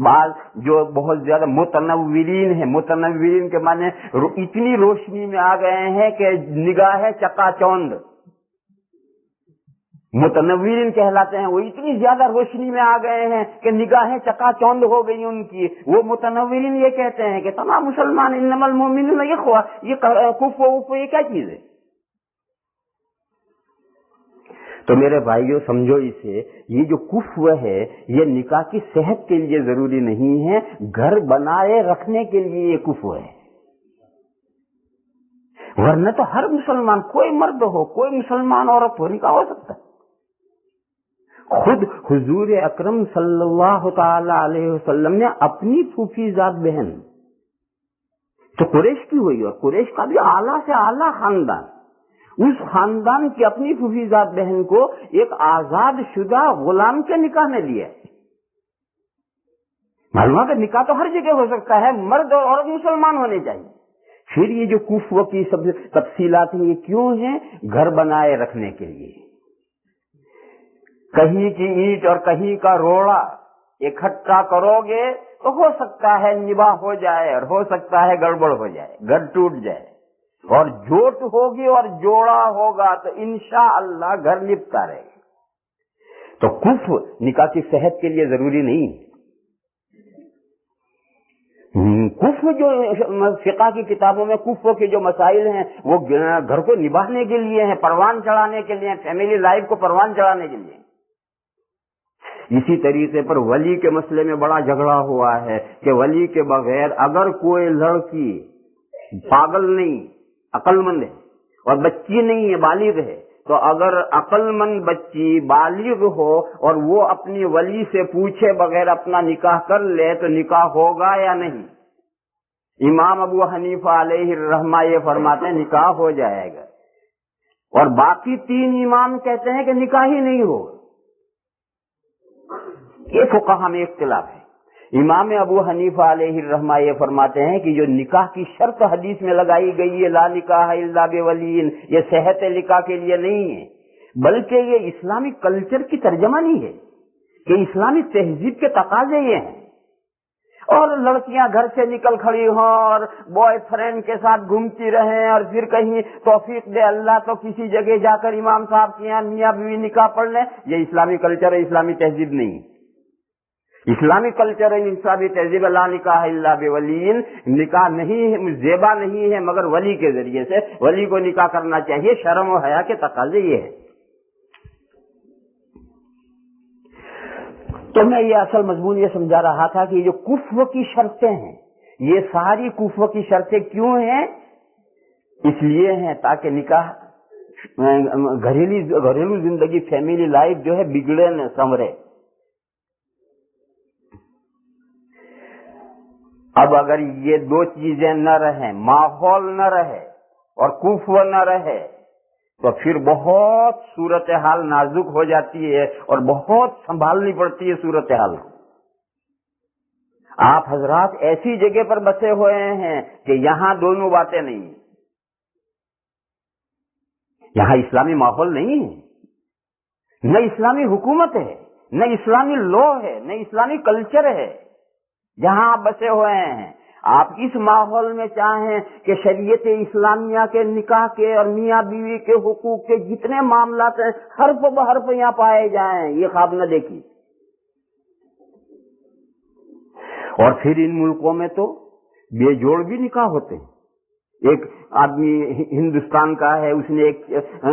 بعض جو بہت زیادہ متنورین ہیں، متنورین کے معنی اتنی روشنی میں آ گئے ہیں کہ نگاہ چکا چوند، متنورین کہلاتے ہیں، وہ اتنی زیادہ روشنی میں آ گئے ہیں کہ نگاہیں چکا چوند ہو گئی ان کی. وہ متنورین یہ کہتے ہیں کہ تمام مسلمان انما المؤمنون اخوہ، یہ کفر و یہ کیا چیز ہے؟ تو میرے بھائیوں سمجھو اسے، یہ جو کفر ہے یہ نکاح کی صحت کے لیے ضروری نہیں ہے، گھر بنائے رکھنے کے لیے یہ کفر ہے. ورنہ تو ہر مسلمان، کوئی مرد ہو کوئی مسلمان عورت ہو، نکاح ہو سکتا ہے. خود حضور اکرم صلی اللہ تعالی علیہ وسلم نے اپنی پھوپھی ذات بہن تو قریش کی ہوئی، اور قریش کا بھی اعلیٰ سے اعلیٰ خاندان، اس خاندان کی اپنی پھوپھی ذات بہن کو ایک آزاد شدہ غلام کے نکاح میں لیا. معلوم ہے کہ نکاح تو ہر جگہ ہو سکتا ہے، مرد اور عورت مسلمان ہونے چاہیے. پھر یہ جو کفر کی سب تفصیلات ہیں، یہ کیوں ہیں؟ گھر بنائے رکھنے کے لیے. کہیں کی اینٹ اور کہیں کا روڑا اکٹھا کرو گے تو ہو سکتا ہے نباہ ہو جائے اور ہو سکتا ہے گڑبڑ ہو جائے، گھر ٹوٹ جائے. اور جوٹ ہوگی اور جوڑا ہوگا تو انشاءاللہ گھر لپتا رہے گا. تو کفر نکاح کی صحت کے لیے ضروری نہیں. کفر جو فقہ کی کتابوں میں کفر کے جو مسائل ہیں وہ گھر کو نبھانے کے لیے ہیں، پروان چڑھانے کے لیے، فیملی لائف کو پروان چڑھانے کے لیے. اسی طریقے پر ولی کے مسئلے میں بڑا جھگڑا ہوا ہے کہ ولی کے بغیر اگر کوئی لڑکی پاگل نہیں، عقل مند ہے، اور بچی نہیں ہے، بالغ ہے، تو اگر عقل مند بچی بالغ ہو اور وہ اپنی ولی سے پوچھے بغیر اپنا نکاح کر لے تو نکاح ہوگا یا نہیں؟ امام ابو حنیفہ علیہ الرحمہ یہ فرماتے ہیں نکاح ہو جائے گا، اور باقی 3 امام کہتے ہیں کہ نکاح ہی نہیں ہوگا. یہ فقہا میں اختلاف ہے. امام ابو حنیفہ علیہ الرحمہ یہ فرماتے ہیں کہ جو نکاح کی شرط حدیث میں لگائی گئی ہے لا نکاح الا بولی، یہ صحت نکاح کے لیے نہیں ہے، بلکہ یہ اسلامی کلچر کی ترجمانی ہے کہ اسلامی تہذیب کے تقاضے یہ ہیں. اور لڑکیاں گھر سے نکل کھڑی ہوں اور بوائے فرینڈ کے ساتھ گھومتی رہیں اور پھر کہیں توفیق دے اللہ تو کسی جگہ جا کر امام صاحب کے یہاں میاں بیوی نکاح پڑھ لیں، یہ اسلامی کلچر ہے، اسلامی تہذیب نہیں. اسلامی کلچر ہے، اسلامی تہذیب لا نکاح الا بولی، نکاح نہیں ہے، زیبا نہیں ہے مگر ولی کے ذریعے سے، ولی کو نکاح کرنا چاہیے. شرم و حیا کے تقاضے یہ ہے. تو میں یہ اصل مضمون یہ سمجھا رہا تھا کہ یہ جو کفر کی شرطیں ہیں، یہ ساری کفر کی شرطیں کیوں ہیں؟ اس لیے ہیں تاکہ نکاح گھریلو زندگی، فیملی لائف جو ہے بگڑے نہ سنورے. اب اگر یہ 2 چیزیں نہ رہیں، ماحول نہ رہے اور کفر نہ رہے، تو پھر بہت صورتحال نازک ہو جاتی ہے اور بہت سنبھالنی پڑتی ہے صورتحال کو. آپ حضرات ایسی جگہ پر بسے ہوئے ہیں کہ یہاں دونوں باتیں نہیں ہیں. یہاں اسلامی ماحول نہیں ہے، نہ اسلامی حکومت ہے، نہ اسلامی لا ہے، نہ اسلامی کلچر ہے. جہاں آپ بسے ہوئے ہیں، آپ اس ماحول میں چاہیں کہ شریعت اسلامیہ کے نکاح کے اور میاں بیوی کے حقوق کے جتنے معاملات ہیں حرف بحرف یہاں پائے جائیں، یہ خواب نہ دیکھیے. اور پھر ان ملکوں میں تو بے جوڑ بھی نکاح ہوتے ہیں. ایک آدمی ہندوستان کا ہے، اس نے ایک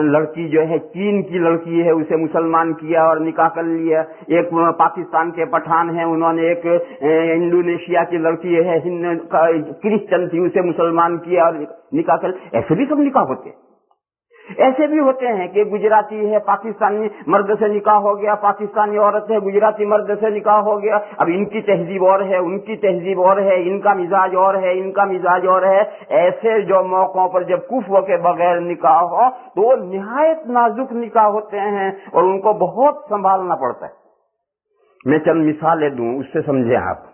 لڑکی جو ہے چین کی لڑکی ہے اسے مسلمان کیا اور نکاح کر لیا. ایک پاکستان کے پٹھان ہیں، انہوں نے ایک انڈونیشیا کی لڑکی ہے کرسچن تھی، اسے مسلمان کیا اور نکاح کر. ایسے بھی سب نکاح ہوتے ہیں. ایسے بھی ہوتے ہیں کہ گجراتی ہے، پاکستانی مرد سے نکاح ہو گیا، پاکستانی عورت ہے، گجراتی مرد سے نکاح ہو گیا. اب ان کی تہذیب اور ہے، ان کی تہذیب اور ہے، ان کا مزاج اور ہے، ان کا مزاج اور ہے. ایسے جو موقعوں پر جب کفر کے بغیر نکاح ہو تو وہ نہایت نازک نکاح ہوتے ہیں اور ان کو بہت سنبھالنا پڑتا ہے. میں چند مثالیں دوں، اس سے سمجھیں آپ.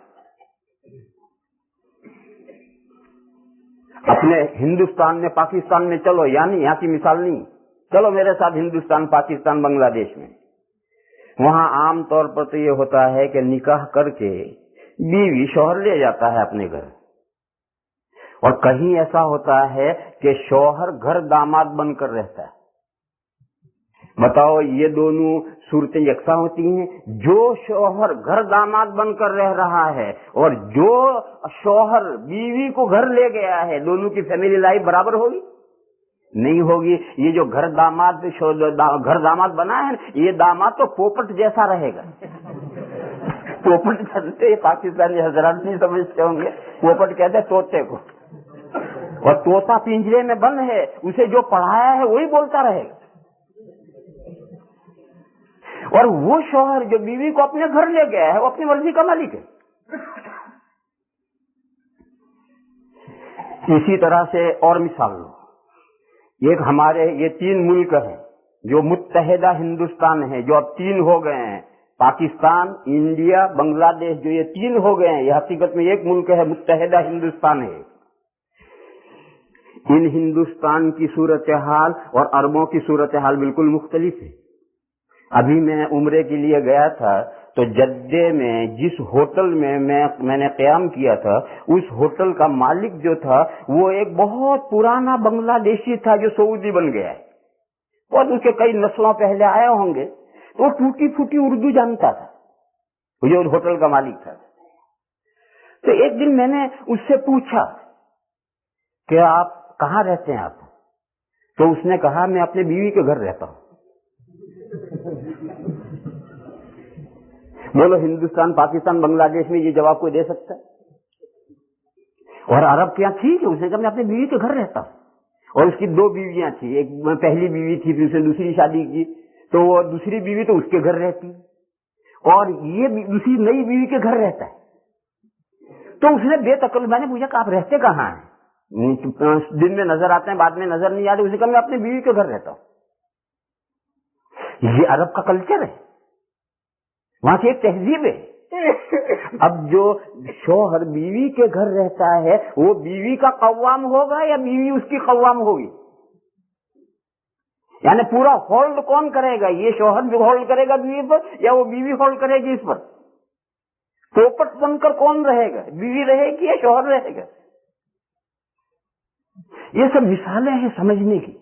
اپنے ہندوستان میں، پاکستان میں چلو، یعنی یہاں کی مثال نہیں، چلو میرے ساتھ ہندوستان، پاکستان، بنگلہ دیش میں. وہاں عام طور پر تو یہ ہوتا ہے کہ نکاح کر کے بیوی شوہر لے جاتا ہے اپنے گھر، اور کہیں ایسا ہوتا ہے کہ شوہر گھر داماد بن کر رہتا ہے۔ بتاؤ یہ دونوں صورتیں یکساں ہوتی ہیں؟ جو شوہر گھر داماد بن کر رہ رہا ہے اور جو شوہر بیوی کو گھر لے گیا ہے، دونوں کی فیملی لائف برابر ہوگی؟ نہیں ہوگی۔ یہ جو گھر داماد بنا ہے، یہ داماد تو پوپٹ جیسا رہے گا۔ پوپٹ جانتے پاکستانی حضرات نہیں سمجھتے ہوں گے، پوپٹ کہتے ہیں طوطے کو، اور طوطا پنجرے میں بند ہے، اسے جو پڑھایا ہے وہی بولتا رہے گا۔ اور وہ شوہر جو بیوی کو اپنے گھر لے گیا ہے، وہ اپنی مرضی کا مالک ہے۔ اسی طرح سے اور مثال لو، ایک ہمارے یہ 3 ملک ہیں جو متحدہ ہندوستان ہے، جو اب 3 ہو گئے ہیں، پاکستان، انڈیا، بنگلہ دیش، جو یہ 3 ہو گئے ہیں، یہ حقیقت میں ایک ملک ہے، متحدہ ہندوستان ہے۔ ان ہندوستان کی صورتحال اور عربوں کی صورتحال بالکل مختلف ہے۔ ابھی میں عمرے کے لیے گیا تھا تو جدے میں جس ہوٹل میں میں نے قیام کیا تھا، اس ہوٹل کا مالک جو تھا وہ ایک بہت پرانا بنگلہ دیشی تھا جو سعودی بن گیا ہے، اور اس کے کئی نسلوں پہلے آئے ہوں گے، تو وہ ٹوٹی پھوٹی اردو جانتا تھا، وہ جو ہوٹل کا مالک تھا۔ تو ایک دن میں نے اس سے پوچھا کہ آپ کہاں رہتے ہیں آپ؟ تو اس نے کہا میں اپنے بیوی کے گھر رہتا ہوں۔ بولو ہندوستان، پاکستان، بنگلہ دیش میں یہ جواب کوئی دے سکتا ہے؟ اور عرب کے یہاں ٹھیک ہے، اس نے کہا میں اپنے بیوی کے گھر رہتا ہوں، اور اس کی 2 بیویاں تھیں، ایک پہلی بیوی تھی، پھر اس نے دوسری شادی کی، تو وہ دوسری بیوی تو اس کے گھر رہتی، اور یہ دوسری نئی بیوی کے گھر رہتا ہے۔ تو اس نے بے تکلف، میں نے پوچھا کہ آپ رہتے کہاں ہیں؟ دن میں نظر آتے ہیں، بعد میں نظر نہیں آتے۔ اسے کہا میں اپنی بیوی کے گھر رہتا ہوں۔ یہ عرب کا کلچر ہے، وہاں کی ایک تہذیب ہے۔ اب جو شوہر بیوی کے گھر رہتا ہے، وہ بیوی کا قوام ہوگا یا بیوی اس کی قوام ہوگی؟ یعنی پورا ہولڈ کون کرے گا؟ یہ شوہر بھی ہولڈ کرے گا بیوی پر، یا وہ بیوی ہولڈ کرے گی اس پر؟ پوپٹ بن کر کون رہے گا؟ بیوی رہے گی یا شوہر رہے گا؟ یہ سب مثالیں ہیں سمجھنے کی۔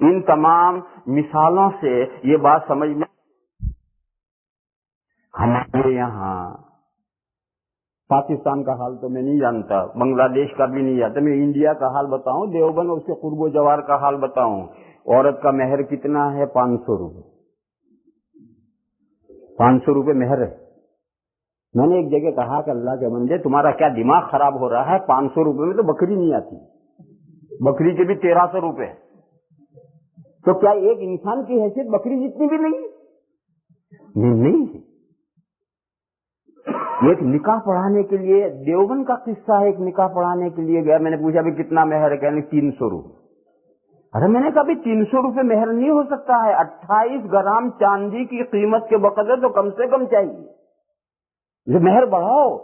ان تمام مثالوں سے یہ بات سمجھ میں، ہمارے یہاں پاکستان کا حال تو میں نہیں جانتا، بنگلہ دیش کا بھی نہیں جانتا، میں انڈیا کا حال بتاؤں، دیوبند اور اس کے قرب و جوار کا حال بتاؤں۔ عورت کا مہر کتنا ہے؟ 500 روپے۔ 500 روپے مہر ہے۔ میں نے ایک جگہ کہا کہ اللہ کے بندے تمہارا کیا دماغ خراب ہو رہا ہے؟ 500 روپے میں تو بکری نہیں آتی، بکری کے بھی 1300 روپے، تو کیا ایک انسان کی حیثیت بکری جتنی بھی نہیں ہے؟ نہیں ہے۔ ایک نکاح پڑھانے کے لیے، دیوبند کا قصہ ہے، ایک نکاح پڑھانے کے لیے گیا، میں نے پوچھا بھی کتنا مہر ہے؟ کہنے 300 روپے۔ ارے میں نے کہا بھی 300 روپے مہر نہیں ہو سکتا ہے، 28 گرام چاندی کی قیمت کے بقدر تو کم سے کم چاہیے، یہ مہر بڑھاؤ۔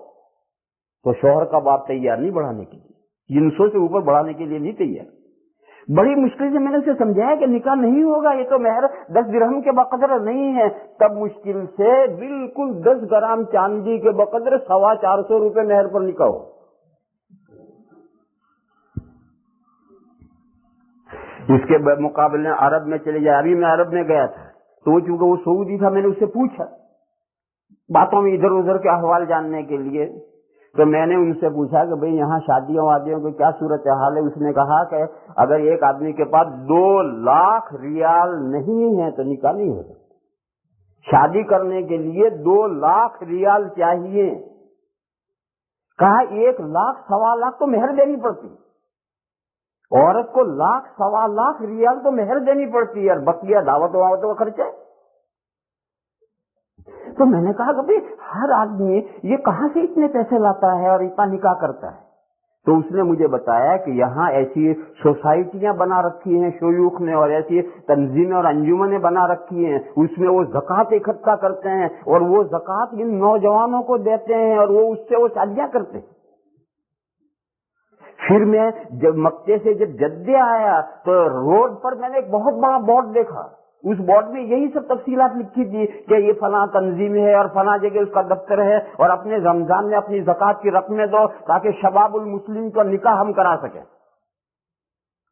تو شوہر کا باپ تیار نہیں بڑھانے کے لیے، 300 سے اوپر بڑھانے کے لیے نہیں تیار۔ بڑی مشکل سے میں نے اسے سمجھایا کہ نکاح نہیں ہوگا، یہ تو مہر 10 درہم کے بقدر نہیں ہے۔ تب مشکل سے بالکل 10 گرام چاندی کے بقدر 450 روپے مہر پر نکاح ہو۔ اس کے مقابلے عرب میں چلے جائے، ابھی میں عرب میں گیا تھا، تو چونکہ وہ سعودی تھا، میں نے اس سے پوچھا باتوں میں ادھر ادھر کے احوال جاننے کے لیے، تو میں نے ان سے پوچھا کہ بھئی یہاں شادیوں وادیوں کی کیا صورتحال ہے؟ اس نے کہا کہ اگر ایک آدمی کے پاس 2 لاکھ ریال نہیں ہے تو نکاح نہیں ہوتا، شادی کرنے کے لیے 2 لاکھ ریال چاہیے۔ کہا 1 لاکھ 1.25 لاکھ تو مہر دینی پڑتی، عورت کو 1 لاکھ 1.25 لاکھ ریال تو مہر دینی پڑتی ہے، اور بقیہ دعوت کا خرچہ ہے۔ تو میں نے کہا کہ بھئی ہر آدمی یہ کہاں سے اتنے پیسے لاتا ہے اور اتنا نکاح کرتا ہے؟ تو اس نے مجھے بتایا کہ یہاں ایسی سوسائٹیاں بنا رکھی ہیں شیوخ نے، اور ایسی تنظیمیں اور انجمنیں بنا رکھی ہیں، اس میں وہ زکوٰۃ اکٹھا کرتے ہیں اور وہ زکوٰۃ ان نوجوانوں کو دیتے ہیں اور وہ اس سے وہ شادیاں کرتے ہیں۔ پھر میں جب مکے سے جب جدے آیا تو روڈ پر میں نے ایک بہت بڑا بورڈ دیکھا، اس بورڈ میں یہی سب تفصیلات لکھی تھی کہ یہ فلاں تنظیم ہے اور فلاں جگہ اس کا دفتر ہے، اور اپنے رمضان میں اپنی زکوٰۃ کی رقمیں دو تاکہ شباب المسلم کا نکاح ہم کرا سکیں۔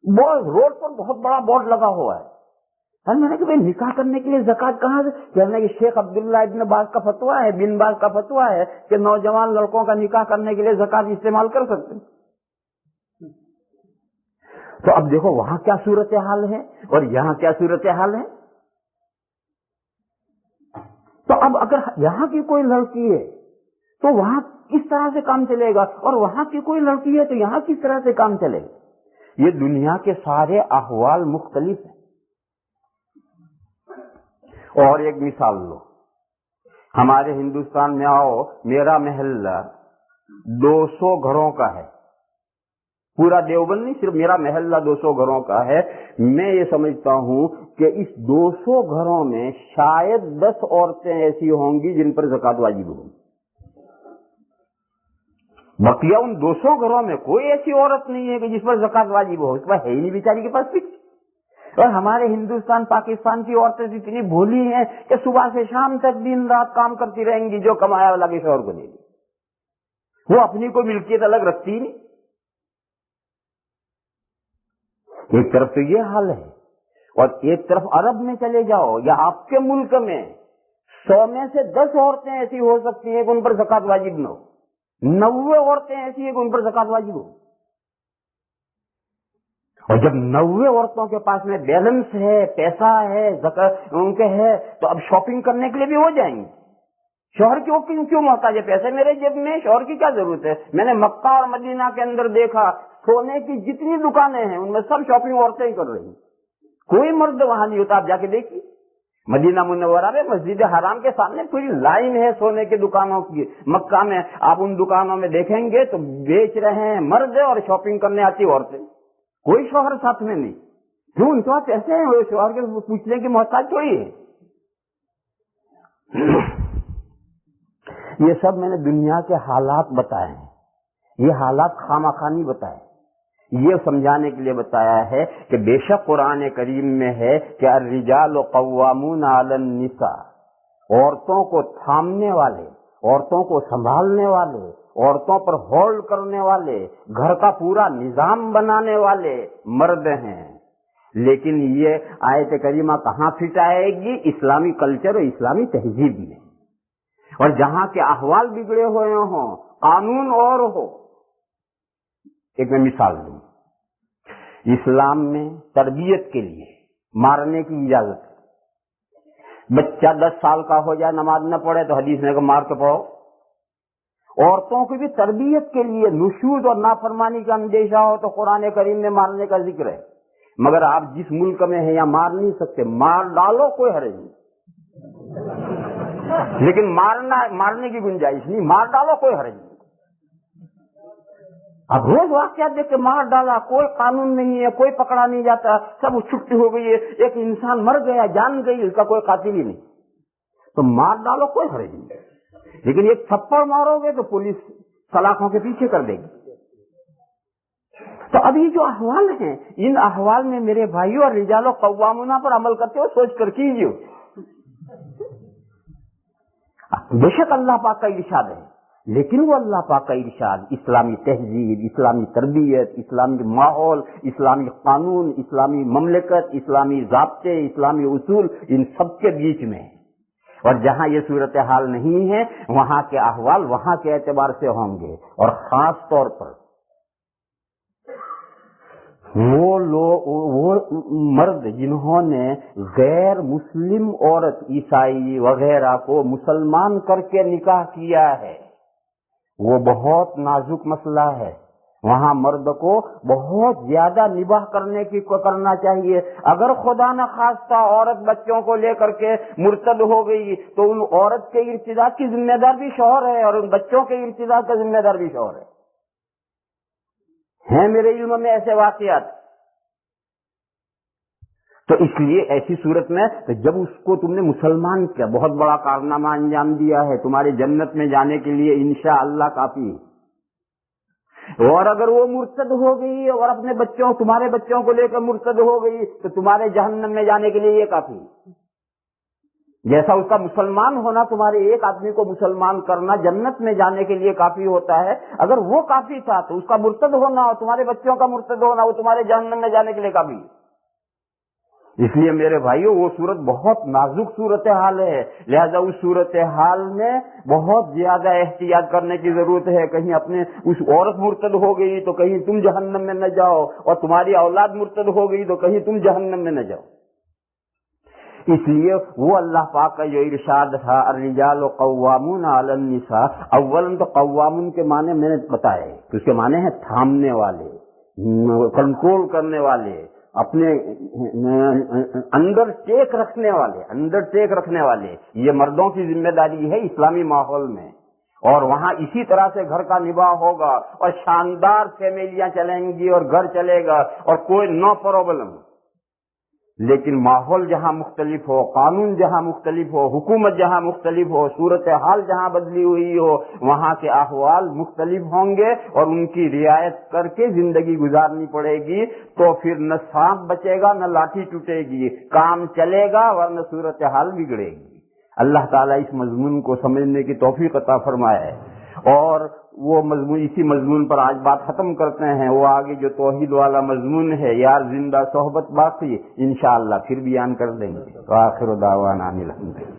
روڈ پر بہت بڑا بورڈ لگا ہوا ہے۔ میں نے کہا بھائی نکاح کرنے کے لیے زکوٰۃ کہاں سے؟ کہنے کہ شیخ عبداللہ ابن باز کا فتویٰ ہے، بن باز کا فتویٰ ہے کہ نوجوان لڑکوں کا نکاح کرنے کے لیے زکوٰۃ استعمال کر سکتے ہیں۔ تو اب دیکھو وہاں کیا صورتحال ہے اور یہاں کیا صورتحال ہے۔ تو اب اگر یہاں کی کوئی لڑکی ہے تو وہاں کس طرح سے کام چلے گا، اور وہاں کی کوئی لڑکی ہے تو یہاں کس طرح سے کام چلے گا۔ یہ دنیا کے سارے احوال مختلف ہیں۔ اور ایک مثال لو، ہمارے ہندوستان میں آؤ، میرا محلہ 200 گھروں کا ہے، پورا دیوبند نہیں، صرف میرا محلہ 200 گھروں کا ہے۔ میں یہ سمجھتا ہوں کہ اس 200 گھروں میں شاید 10 عورتیں ایسی ہوں گی جن پر زکوٰۃ واجب ہوگی، بقیہ ان 200 گھروں میں کوئی ایسی عورت نہیں ہے کہ جس پر زکوٰۃ واجب ہو، اس پر ہے ہی نہیں بیچاری کے پاس کچھ۔ اور ہمارے ہندوستان پاکستان کی عورتیں اتنی بھولی ہیں کہ صبح سے شام تک دن رات کام کرتی رہیں گی، جو کمایا لگے شوہر کو دے گی، وہ اپنی کوئی ملکیت الگ رکھتی نہیں۔ ایک طرف تو یہ حال ہے، اور ایک طرف عرب میں چلے جاؤ یا آپ کے ملک میں 100 میں سے 10 عورتیں ایسی ہو سکتی ہیں کہ ان پر زکوٰۃ واجب نہ ہو، 90 عورتیں ایسی ہیں کہ ان پر زکوٰۃ واجب ہو۔ اور جب 90 عورتوں کے پاس میں بیلنس ہے، پیسہ ہے، ان کے ہے، تو اب شاپنگ کرنے کے لیے بھی ہو جائیں گے۔ شوہر کیوں محتاج ہے؟ پیسے میرے جیب میں، شوہر کی کیا ضرورت ہے؟ میں نے مکہ اور مدینہ کے اندر دیکھا، سونے کی جتنی دکانیں ہیں ان میں سب شاپنگ عورتیں ہی کر رہی ہیں، کوئی مرد وہاں نہیں ہوتا۔ آپ جا کے دیکھیے مدینہ منورہ میں مسجد حرام کے سامنے پوری لائن ہے سونے کی دکانوں کی۔ مکہ میں آپ ان دکانوں میں دیکھیں گے تو بیچ رہے ہیں مرد اور شاپنگ کرنے آتی عورتیں، کوئی شوہر ساتھ میں نہیں۔ کیوں؟ ان کے پاس پیسے ہیں، وہ شوہر کے پوچھنے کی محتاج تھوڑی ہے۔ یہ سب میں نے دنیا کے حالات بتائے ہیں، یہ حالات خامخانی بتائے، یہ سمجھانے کے لیے بتایا ہے کہ بے شک قرآن کریم میں ہے کہ الرجال قوامون علی النساء، عورتوں کو تھامنے والے، عورتوں کو سنبھالنے والے، عورتوں پر ہولڈ کرنے والے، گھر کا پورا نظام بنانے والے مرد ہیں۔ لیکن یہ آیت کریمہ کہاں فٹ آئے گی؟ اسلامی کلچر اور اسلامی تہذیب میں، اور جہاں کے احوال بگڑے ہوئے ہوں، قانون اور ہو۔ ایک میں مثال دوں، اسلام میں تربیت کے لیے مارنے کی اجازت ہے۔ بچہ 10 سال کا ہو جائے نماز نہ پڑھے تو حدیث نے کہا مار کے پڑھو۔ عورتوں کی بھی تربیت کے لیے نشوز اور نافرمانی کا اندیشہ ہو تو قرآن کریم میں مارنے کا ذکر ہے، مگر آپ جس ملک میں ہیں یا مار نہیں سکتے، مار ڈالو کوئی حرج نہیں، لیکن مارنے کی گنجائش نہیں، مار ڈالو کوئی حرج نہیں۔ اب روز واقعات دیکھ کے مار ڈالا، کوئی قانون نہیں ہے، کوئی پکڑا نہیں جاتا، سب چھٹی ہو گئی ہے، ایک انسان مر گیا، جان گئی، اس کا کوئی قاتل ہی نہیں، تو مار ڈالو کوئی حرج نہیں۔ لیکن ایک تھپڑ مارو گے تو پولیس سلاخوں کے پیچھے کر دے گی۔ تو اب یہ جو احوال ہیں، ان احوال میں میرے بھائیوں اور رجالوں قوامون پر عمل کرتے ہو سوچ کر کیجیے۔ بے شک اللہ پاک کا ارشاد ہے، لیکن وہ اللہ پاک کا ارشاد اسلامی تہذیب، اسلامی تربیت، اسلامی ماحول، اسلامی قانون، اسلامی مملکت، اسلامی ضابطے، اسلامی اصول، ان سب کے بیچ میں ہے۔ اور جہاں یہ صورتحال نہیں ہے وہاں کے احوال وہاں کے اعتبار سے ہوں گے، اور خاص طور پر وہ مرد جنہوں نے غیر مسلم عورت عیسائی وغیرہ کو مسلمان کر کے نکاح کیا ہے، وہ بہت نازک مسئلہ ہے۔ وہاں مرد کو بہت زیادہ نباہ کرنا چاہیے۔ اگر خدا نہ خواستہ عورت بچوں کو لے کر کے مرتد ہو گئی تو ان عورت کے ارتداد کی ذمہ دار بھی شوہر ہے، اور ان بچوں کے ارتداد کا ذمہ دار بھی شوہر ہے۔ ہیں میرے علم میں ایسے واقعات۔ تو اس لیے ایسی صورت میں جب اس کو تم نے مسلمان کیا، بہت بڑا کارنامہ انجام دیا ہے، تمہارے جنت میں جانے کے لیے انشاءاللہ کافی ہے۔ اور اگر وہ مرتد ہو گئی اور اپنے بچوں تمہارے بچوں کو لے کر مرتد ہو گئی تو تمہارے جہنم میں جانے کے لیے یہ کافی ہے۔ جیسا اس کا مسلمان ہونا تمہارے ایک آدمی کو مسلمان کرنا جنت میں جانے کے لیے کافی ہوتا ہے، اگر وہ کافی تھا تو اس کا مرتد ہونا اور تمہارے بچوں کا مرتد ہونا وہ تمہارے جہنم میں جانے کے لیے کافی ہے۔ اس لیے میرے بھائیوں وہ صورت بہت نازک صورتحال ہے، لہذا اس صورتحال میں بہت زیادہ احتیاط کرنے کی ضرورت ہے۔ کہیں اپنے اس عورت مرتد ہو گئی تو کہیں تم جہنم میں نہ جاؤ، اور تمہاری اولاد مرتد ہو گئی تو کہیں تم جہنم میں نہ جاؤ۔ اس لیے وہ اللہ پاک کا جو ارشاد تھا الرجال قوامون علی النساء، اولا تو قوامون کے معنی میں نے بتائے کہ اس کے معنی ہیں تھامنے والے، کنٹرول کرنے والے، اپنے انڈر ٹیک رکھنے والے، یہ مردوں کی ذمہ داری ہے اسلامی ماحول میں۔ اور وہاں اسی طرح سے گھر کا نباہ ہوگا اور شاندار فیملیاں چلیں گی اور گھر چلے گا اور کوئی نو پرابلم۔ لیکن ماحول جہاں مختلف ہو، قانون جہاں مختلف ہو، حکومت جہاں مختلف ہو، صورتحال جہاں بدلی ہوئی ہو، وہاں کے احوال مختلف ہوں گے اور ان کی رعایت کر کے زندگی گزارنی پڑے گی، تو پھر نہ سانپ بچے گا نہ لاٹھی ٹوٹے گی، کام چلے گا ورنہ صورتحال بگڑے گی۔ اللہ تعالیٰ اس مضمون کو سمجھنے کی توفیق عطا فرمائے۔ اور وہ مضمون، اسی مضمون پر آج بات ختم کرتے ہیں۔ وہ آگے جو توحید والا مضمون ہے، یار زندہ صحبت باقی، انشاءاللہ پھر بیان کر دیں گے۔ وآخر دعوانا ان الحمدللہ۔